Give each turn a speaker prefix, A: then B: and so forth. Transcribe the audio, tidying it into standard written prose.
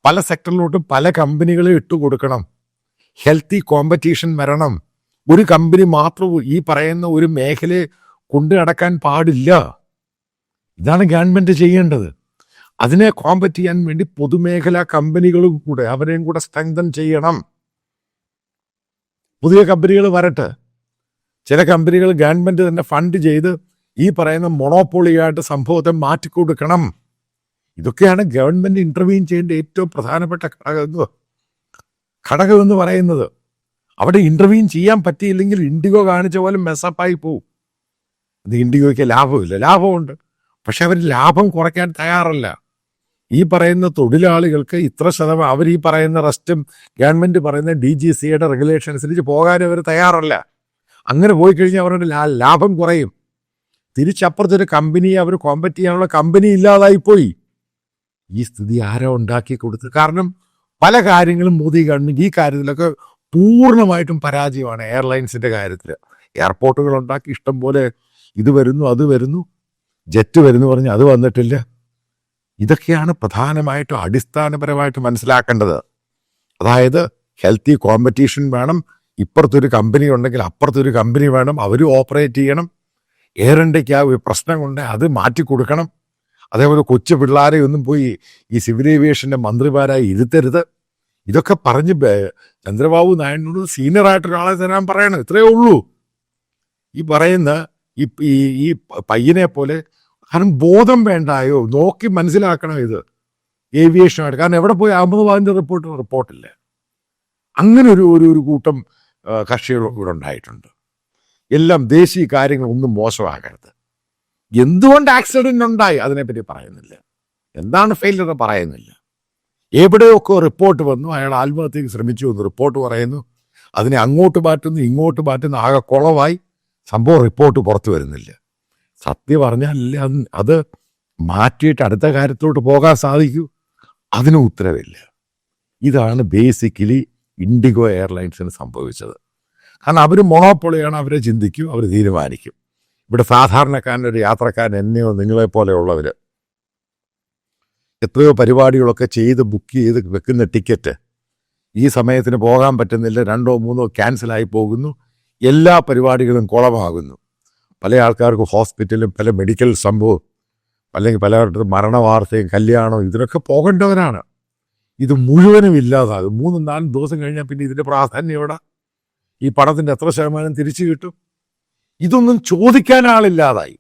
A: പല സെക്ടറിലോട്ടും പല കമ്പനികളെ ഇട്ടുകൊടുക്കണം. ഹെൽത്തി കോമ്പറ്റീഷൻ വരണം. ഒരു കമ്പനി മാത്രം ഈ പറയുന്ന ഒരു മേഖലയെ കൊണ്ടു നടക്കാൻ പാടില്ല. ഇതാണ് ഗവൺമെന്റ് ചെയ്യേണ്ടത്. അതിനെ കോമ്പറ്റ് ചെയ്യാൻ വേണ്ടി പൊതുമേഖലാ കമ്പനികളും കൂടെ അവരെയും കൂടെ സ്ട്രെങ്തൻ ചെയ്യണം. പുതിയ കമ്പനികൾ വരട്ടെ. ചില കമ്പനികൾ ഗവൺമെന്റ് തന്നെ ഫണ്ട് ചെയ്ത് ഈ പറയുന്ന മൊണോപ്പൊളിയായിട്ട് സംഭവത്തെ മാറ്റിക്കൊടുക്കണം. ഇതൊക്കെയാണ് ഗവൺമെന്റ് ഇന്റർവീൻ ചെയ്യേണ്ട ഏറ്റവും പ്രധാനപ്പെട്ട ഘടകം എന്ന് പറയുന്നത്. അവിടെ ഇന്റർവീൻ ചെയ്യാൻ പറ്റിയില്ലെങ്കിൽ ഇൻഡിഗോ കാണിച്ച പോലെ മെസ്സപ്പായി പോവും. അത് ഇൻഡിഗോയ്ക്ക് ലാഭമില്ല. ലാഭമുണ്ട്, പക്ഷെ അവർ ലാഭം കുറയ്ക്കാൻ തയ്യാറല്ല. ഈ പറയുന്ന തൊഴിലാളികൾക്ക് ഇത്ര ശതമാനം അവർ ഈ പറയുന്ന റെസ്റ്റും ഗവൺമെന്റ് പറയുന്ന DGCയുടെ റെഗുലേഷൻ അനുസരിച്ച് പോകാനും അവർ തയ്യാറല്ല. അങ്ങനെ പോയി കഴിഞ്ഞാൽ അവരുടെ ലാഭം കുറയും. തിരിച്ചപ്പുറത്തൊരു കമ്പനിയെ അവർ കോമ്പറ്റ് ചെയ്യാനുള്ള കമ്പനി ഇല്ലാതായിപ്പോയി. ഈ സ്ഥിതി ആരോ ഉണ്ടാക്കി കൊടുത്തു. കാരണം പല കാര്യങ്ങളും മോദി ഗവൺമെന്റ് ഈ കാര്യത്തിലൊക്കെ പൂർണ്ണമായിട്ടും പരാജയമാണ്. എയർലൈൻസിന്റെ കാര്യത്തിൽ എയർപോർട്ടുകൾ ഉണ്ടാക്കി ഇഷ്ടം പോലെ ഇത് വരുന്നു അത് വരുന്നു, ജെറ്റ് വരുന്നു പറഞ്ഞ് അത് വന്നിട്ടില്ല. ഇതൊക്കെയാണ് പ്രധാനമായിട്ടും അടിസ്ഥാനപരമായിട്ട് മനസ്സിലാക്കേണ്ടത്. അതായത് ഹെൽത്തി കോമ്പറ്റീഷൻ വേണം. ഇപ്പുറത്തൊരു കമ്പനി ഉണ്ടെങ്കിൽ അപ്പുറത്തൊരു കമ്പനി വേണം. അവരും ഓപ്പറേറ്റ് ചെയ്യണം. എയർ ഇന്ത്യക്ക് ആ പ്രശ്നം കൊണ്ട് അത് മാറ്റിക്കൊടുക്കണം. അതേപോലെ കൊച്ചു പിള്ളേരെ ഒന്നും പോയി ഈ സിവിൽ ഏവിയേഷൻ്റെ മന്ത്രിമാരായി ഇരുത്തരുത്. ഇതൊക്കെ പറഞ്ഞ് ചന്ദ്രബാബു നായിഡുവിനോട് സീനിയറായിട്ടൊരാളെ തരാൻ പറയണം. ഇത്രയേ ഉള്ളൂ. ഈ പറയുന്ന ഈ പയ്യനെ പോലെ കാരണം ബോധം വേണ്ടായോ? നോക്കി മനസ്സിലാക്കണം ഇത് ഏവിയേഷനായിട്ട്. കാരണം എവിടെ പോയി അഹമ്മദാബാദിൻ്റെ റിപ്പോർട്ടില്ല. അങ്ങനെ ഒരു കൂട്ടം കക്ഷികൾ ഇവിടെ ഉണ്ടായിട്ടുണ്ട്. എല്ലാം ദേശീയ കാര്യങ്ങളൊന്നും മോശമാകരുത്. എന്തുകൊണ്ട് ആക്സിഡന്റ് ഉണ്ടായി അതിനെപ്പറ്റി പറയുന്നില്ല. എന്താണ് ഫെയിലിയർ പറയുന്നില്ല. എവിടെയൊക്കെ റിപ്പോർട്ട് വന്നു അയാൾ ആത്മഹത്യക്ക് ശ്രമിച്ചു എന്ന് റിപ്പോർട്ട് പറയുന്നു. അതിനെ അങ്ങോട്ട് മാറ്റുന്നു ഇങ്ങോട്ട് മാറ്റുന്നു. ആകെ കുളമായി. സംഭവം റിപ്പോർട്ട് പുറത്തു വരുന്നില്ല. സത്യം പറഞ്ഞാൽ അത് മാറ്റിയിട്ട് അടുത്ത കാര്യത്തോട്ട് പോകാൻ സാധിക്കൂ? അതിന് ഉത്തരവില്ല. ഇതാണ് ബേസിക്കലി ഇൻഡിഗോ എയർലൈൻസിന് സംഭവിച്ചത്. കാരണം അവർ മൊണോപ്പൊളിയാണ്. അവരെ ചിന്തിക്കും, അവർ തീരുമാനിക്കും. ഇവിടെ സാധാരണക്കാരനൊരു യാത്രക്കാരൻ എന്നെയോ നിങ്ങളെപ്പോലെയുള്ളവർ എത്രയോ പരിപാടികളൊക്കെ ചെയ്ത് ബുക്ക് ചെയ്ത് വെക്കുന്ന ടിക്കറ്റ് ഈ സമയത്തിന് പോകാൻ പറ്റുന്നില്ല. 2 or 3 ക്യാൻസലായി പോകുന്നു. എല്ലാ പരിപാടികളും കുളമാകുന്നു. പല ആൾക്കാർക്ക് ഹോസ്പിറ്റലും പല മെഡിക്കൽ സംഭവം അല്ലെങ്കിൽ പലരുടെ മരണവാർത്തയും കല്യാണവും ഇതിനൊക്കെ പോകേണ്ടവരാണ്. ഇത് മുഴുവനും ഇല്ലാതാകും. 3-4 ദിവസം കഴിഞ്ഞാൽ പിന്നെ ഇതിൻ്റെ പ്രാധാന്യം എവിടെ? ഈ പണത്തിൻ്റെ എത്ര ശതമാനം തിരിച്ചു കിട്ടും? ഇതൊന്നും ചോദിക്കാൻ ആളില്ലാതായി.